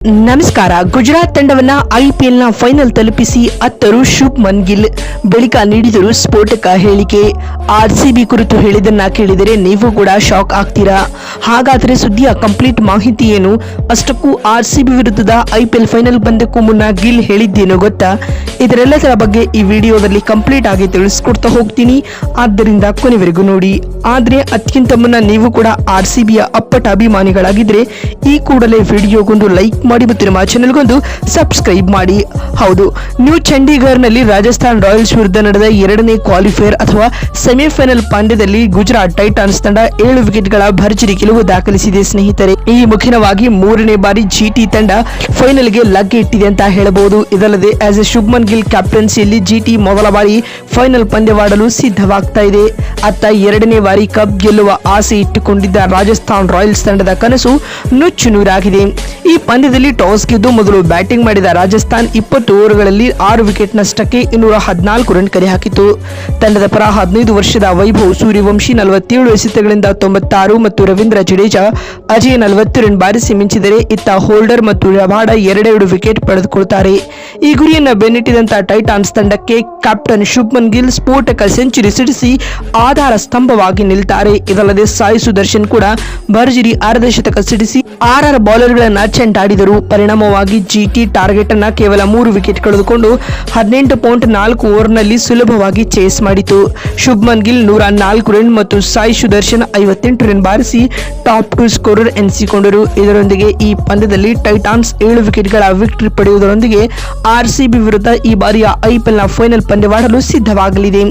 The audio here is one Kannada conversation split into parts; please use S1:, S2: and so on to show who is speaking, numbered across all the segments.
S1: ನಮಸ್ಕಾರ. ಗುಜರಾತ್ ತಂಡವನ್ನ ಐಪಿಎಲ್ನ ಫೈನಲ್ ತಲುಪಿಸಿ ಅತ್ತರು ಶುಭ್ಮನ್ ಗಿಲ್ ಬಳಿಕ ನೀಡಿದರು ಸ್ಫೋಟಕ ಹೇಳಿಕೆ. ಆರ್ಸಿಬಿ ಕುರಿತು ಹೇಳಿದನ್ನ ಕೇಳಿದರೆ ನೀವು ಕೂಡ ಶಾಕ್ ಆಗ್ತೀರಾ. ಹಾಗಾದರೆ ಸುದ್ದಿಯ ಕಂಪ್ಲೀಟ್ ಮಾಹಿತಿ ಏನು? ಅಷ್ಟಕ್ಕೂ ಆರ್ಸಿಬಿ ವಿರುದ್ಧದ ಐಪಿಎಲ್ ಫೈನಲ್ ಪಂದ್ಯಕ್ಕೂ ಮುನ್ನ ಗಿಲ್ ಹೇಳಿದ್ದೇನು ಗೊತ್ತಾ? ಇದರೆಲ್ಲದರ ಬಗ್ಗೆ ಈ ವಿಡಿಯೋದಲ್ಲಿ ಕಂಪ್ಲೀಟ್ ಆಗಿ ತಿಳಿಸ್ಕೊಡ್ತಾ ಹೋಗ್ತೀನಿ, ಆದ್ದರಿಂದ ಕೊನೆವರೆಗೂ ನೋಡಿ. ಆದ್ರೆ ಅದಕ್ಕಿಂತ ಮುನ್ನ ನೀವು ಕೂಡ ಆರ್ಸಿಬಿಯ ಅಪ್ಪಟ ಅಭಿಮಾನಿಗಳಾಗಿದ್ರೆ ಈ ಕೂಡಲೇ ವಿಡಿಯೋಗೊಂದು ಲೈಕ್ ಮಾಡಿ ಮತ್ತು ನಮ್ಮ ಚಾನೆಲ್ಗೊಂದು ಸಬ್ಸ್ಕ್ರೈಬ್ ಮಾಡಿ. ಹೌದು, ನ್ಯೂ ಚಂಡೀಗಢ್ನಲ್ಲಿ ರಾಜಸ್ಥಾನ್ ರಾಯಲ್ಸ್ ವಿರುದ್ಧ ನಡೆದ ಎರಡನೇ ಕ್ವಾಲಿಫೈಯರ್ ಅಥವಾ ಸೆಮಿಫೈನಲ್ ಪಂದ್ಯದಲ್ಲಿ ಗುಜರಾತ್ ಟೈಟಾನ್ಸ್ ತಂಡ 7 ವಿಕೆಟ್ಗಳ ಭರ್ಜರಿ ಗೆಲುವು ದಾಖಲಿಸಿದೆ ಸ್ನೇಹಿತರೆ. ಈ ಮುಖೇನವಾಗಿ 3ನೇ ಬಾರಿ ಜಿಟಿ ತಂಡ ಫೈನಲ್ಗೆ ಲಗ್ಗೆ ಇಟ್ಟಿದೆ ಅಂತ ಹೇಳಬಹುದು. ಇದಲ್ಲದೆ ಆಸ್ ಎ ಶುಭ್ಮನ್ ಗಿಲ್ ಕ್ಯಾಪ್ಟನ್ಸಿಯಲ್ಲಿ ಜಿಟಿ ಮೊದಲ ಬಾರಿ ಫೈನಲ್ ಪಂದ್ಯವಾಡಲು ಸಿದ್ಧವಾಗ್ತಾ ಇದೆ. ಅತ್ತ 2ನೇ ಬಾರಿ ಕಪ್ ಗೆಲ್ಲುವ ಆಸೆ ಇಟ್ಟುಕೊಂಡಿದ್ದ ರಾಜಸ್ಥಾನ್ ರಾಯಲ್ಸ್ ತಂಡದ ಕನಸು ನುಚ್ಚು ನೂರಾಗಿದೆ. ಈ ಪಂದ್ಯದಲ್ಲಿ ಟಾಸ್ ಗೆದ್ದು ಮೊದಲು ಬ್ಯಾಟಿಂಗ್ ಮಾಡಿದ ರಾಜಸ್ಥಾನ್ 20 ಓವರ್ಗಳಲ್ಲಿ 6 ವಿಕೆಟ್ ನಷ್ಟಕ್ಕೆ 214 ರನ್ ಕರೆ ಹಾಕಿತು. ತಂಡದ ಪರ 15 ವರ್ಷದ ವೈಭವ್ ಸೂರ್ಯವಂಶಿ 47 ಎಸೆತಗಳಿಂದ 96 ಮತ್ತು ರವೀಂದ್ರ ಜಡೇಜಾ ಅಜಯ್ 40 ರನ್ ಬಾರಿಸಿ ಮಿಂಚಿದರೆ ಇತ್ತ ಹೋಲ್ಡರ್ ಮತ್ತು ರಬಾಡ 2 ವಿಕೆಟ್ ಪಡೆದುಕೊಳ್ತಾರೆ. ಈ ಗುರಿಯನ್ನು ಬೆನ್ನಟ್ಟಿದಂತ ಟೈಟಾನ್ಸ್ ತಂಡಕ್ಕೆ ಕ್ಯಾಪ್ಟನ್ ಶುಭ್ಮನ್ ಗಿಲ್ ಸ್ಫೋಟಕ ಸೆಂಚುರಿ ಸಿಡಿಸಿ ಆಧಾರ ಸ್ತಂಭವಾಗಿ ನಿಲ್ತಾರೆ. ಇದಲ್ಲದೆ ಸಾಯಿ ಸುದರ್ಶನ್ ಕೂಡ ಭರ್ಜರಿ ಅರ್ಧಶತಕ ಸಿಡಿಸಿ 6 ಬೌಲರ್ಗಳನ್ನ ಚೆಂಡಾಡಿದರು. ಪರಿಣಾಮವಾಗಿ ಜಿಟಿ ಟಾರ್ಗೆಟ್ ಅನ್ನ ಕೇವಲ 3 ವಿಕೆಟ್ ಕಳೆದುಕೊಂಡು 18.4 ಓವರ್ನಲ್ಲಿ ಸುಲಭವಾಗಿ ಚೇಸ್ ಮಾಡಿತು. ಶುಭ್ಮನ್ ಗಿಲ್ 104 ರನ್ ಮತ್ತು ಸಾಯಿ ಸುದರ್ಶನ್ 58 ರನ್ ಬಾರಿಸಿ ಟಾಪ್ 2 ಸ್ಕೋರರ್ ಎನಿಸಿಕೊಂಡರು. ಇದರೊಂದಿಗೆ ಈ ಪಂದ್ಯದಲ್ಲಿ ಟೈಟಾನ್ಸ್ 7 ವಿಕೆಟ್ಗಳ ವಿಕ್ಟರಿ ಪಡೆಯುವುದರೊಂದಿಗೆ ಆರ್ಸಿಬಿ ವಿರುದ್ಧ ಈ ಬಾರಿಯ ಐಪಿಎಲ್ನ ಫೈನಲ್ ಪಂದ್ಯವಾಡಲು ಸಿದ್ಧವಾಗಲಿದೆ.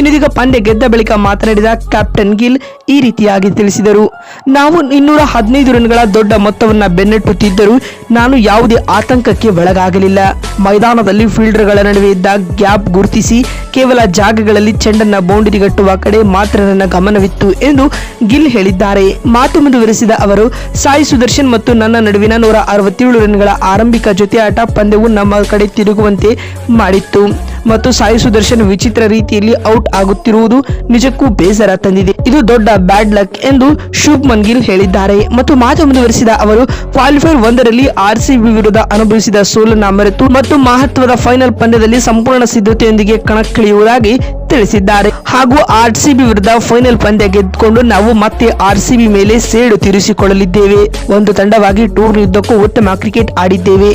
S1: ಇನ್ನೀಗ ಪಂದ್ಯ ಗೆದ್ದ ಬಳಿಕ ಮಾತನಾಡಿದ ಕ್ಯಾಪ್ಟನ್ ಗಿಲ್ ಈ ರೀತಿಯಾಗಿ ತಿಳಿಸಿದರು. ನಾವು 215 ರನ್ಗಳ ದೊಡ್ಡ ಮೊತ್ತವನ್ನ ಬೆನ್ನಟ್ಟುತ್ತಿದ್ದರೂ ನಾನು ಯಾವುದೇ ಆತಂಕಕ್ಕೆ ಒಳಗಾಗಲಿಲ್ಲ. ಮೈದಾನದಲ್ಲಿ ಫೀಲ್ಡರ್ಗಳ ನಡುವೆ ಇದ್ದ ಗ್ಯಾಪ್ ಗುರುತಿಸಿ ಕೇವಲ ಜಾಗಗಳಲ್ಲಿ ಚೆಂಡನ್ನ ಬೌಂಡರಿಗಟ್ಟುವ ಕಡೆ ಮಾತ್ರ ನನ್ನ ಗಮನವಿತ್ತು ಎಂದು ಗಿಲ್ ಹೇಳಿದ್ದಾರೆ. ಮಾತು ಮುಂದುವರೆಸಿದ ಅವರು, ಸಾಯಿ ಸುದರ್ಶನ್ ಮತ್ತು ನನ್ನ ನಡುವಿನ 167 ರನ್ಗಳ ಆರಂಭಿಕ ಜೊತೆ ಆಟ ಪಂದ್ಯವು ನಮ್ಮ ಕಡೆ ತಿರುಗುವಂತೆ ಮಾಡಿತ್ತು ಮತ್ತು ಸಾಯಿ ಸುದರ್ಶನ್ ವಿಚಿತ್ರ ರೀತಿಯಲ್ಲಿ ಔಟ್ ಆಗುತ್ತಿರುವುದು ನಿಜಕ್ಕೂ ಬೇಸರ ತಂದಿದೆ. ಇದು ದೊಡ್ಡ ಬ್ಯಾಡ್ ಲಕ್ ಎಂದು ಶುಭ್ಮನ್ ಗಿಲ್ ಹೇಳಿದ್ದಾರೆ. ಮತ್ತು ಮಾತು ಮುಂದುವರೆಸಿದ ಅವರು, ಕ್ವಾಲಿಫೈರ್ 1ರಲ್ಲಿ ಆರ್ಸಿಬಿ ವಿರುದ್ಧ ಅನುಭವಿಸಿದ ಸೋಲನ್ನ ಮರೆತು ಮತ್ತು ಮಹತ್ವದ ಫೈನಲ್ ಪಂದ್ಯದಲ್ಲಿ ಸಂಪೂರ್ಣ ಸಿದ್ಧತೆಯೊಂದಿಗೆ ಕಣಕ್ಕಿಳಿಯುವುದಾಗಿ ತಿಳಿಸಿದ್ದಾರೆ. ಹಾಗೂ ಆರ್ಸಿಬಿ ವಿರುದ್ಧ ಫೈನಲ್ ಪಂದ್ಯ ಗೆದ್ದುಕೊಂಡು ನಾವು ಮತ್ತೆ ಆರ್ಸಿಬಿ ಮೇಲೆ ಸೇಡು ತೀರಿಸಿಕೊಳ್ಳಲಿದ್ದೇವೆ. ಒಂದು ತಂಡವಾಗಿ ಟೂರ್ನಿ ಉದ್ದಕ್ಕೂ ಉತ್ತಮ ಕ್ರಿಕೆಟ್ ಆಡಿದ್ದೇವೆ.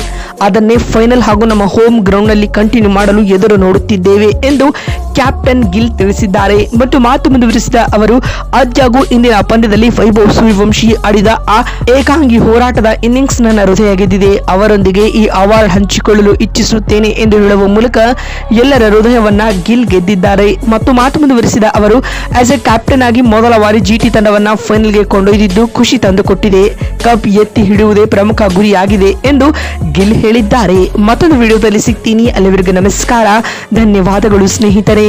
S1: ಅದನ್ನೇ ಫೈನಲ್ ಹಾಗೂ ನಮ್ಮ ಹೋಮ್ ಗ್ರೌಂಡ್ ನಲ್ಲಿ ಕಂಟಿನ್ಯೂ ಮಾಡಲು ಎದುರು ನೋಡುತ್ತಿದ್ದೇವೆ ಎಂದು ಕ್ಯಾಪ್ಟನ್ ಗಿಲ್ ತಿಳಿಸಿದ್ದಾರೆ. ಮತ್ತು ಮಾತು ಮುಂದುವರಿಸಿದ ಅವರು, ಆದಾಗ್ಯೂ ಇಂದಿನ ಪಂದ್ಯದಲ್ಲಿ ವೈಭವ್ ಸೂರ್ಯವಂಶಿ ಆಡಿದ ಆ ಏಕಾಂಗಿ ಹೋರಾಟದ ಇನ್ನಿಂಗ್ಸ್ ನನ್ನ ಹೃದಯ ಗೆದ್ದಿದೆ. ಅವರೊಂದಿಗೆ ಈ ಅವಾರ್ಡ್ ಹಂಚಿಕೊಳ್ಳಲು ಇಚ್ಛಿಸುತ್ತೇನೆ ಎಂದು ಹೇಳುವ ಮೂಲಕ ಎಲ್ಲರ ಹೃದಯವನ್ನ ಗಿಲ್ ಗೆದ್ದಿದ್ದಾರೆ. ಮತ್ತು ಮಾತು ಮುಂದುವರಿಸಿದ ಅವರು, ಆಸ್ ಎ ಕ್ಯಾಪ್ಟನ್ ಆಗಿ ಮೊದಲ ಬಾರಿ ಜಿಟಿ ತಂಡವನ್ನ ಫೈನಲ್ಗೆ ಕೊಂಡೊಯ್ದಿದ್ದು ಖುಷಿ ತಂದುಕೊಟ್ಟಿದೆ. ಕಪ್ ಎತ್ತಿ ಹಿಡಿಯುವುದೇ ಪ್ರಮುಖ ಗುರಿಯಾಗಿದೆ ಎಂದು ಗಿಲ್ ಹೇಳಿದ್ದಾರೆ. ಮತ್ತೊಂದು ವಿಡಿಯೋದಲ್ಲಿ ಸಿಗ್ತೀನಿ. ಅಲ್ಲಿವರೆಗೂ ನಮಸ್ಕಾರ, ಧನ್ಯವಾದಗಳು ಸ್ನೇಹಿತರೆ.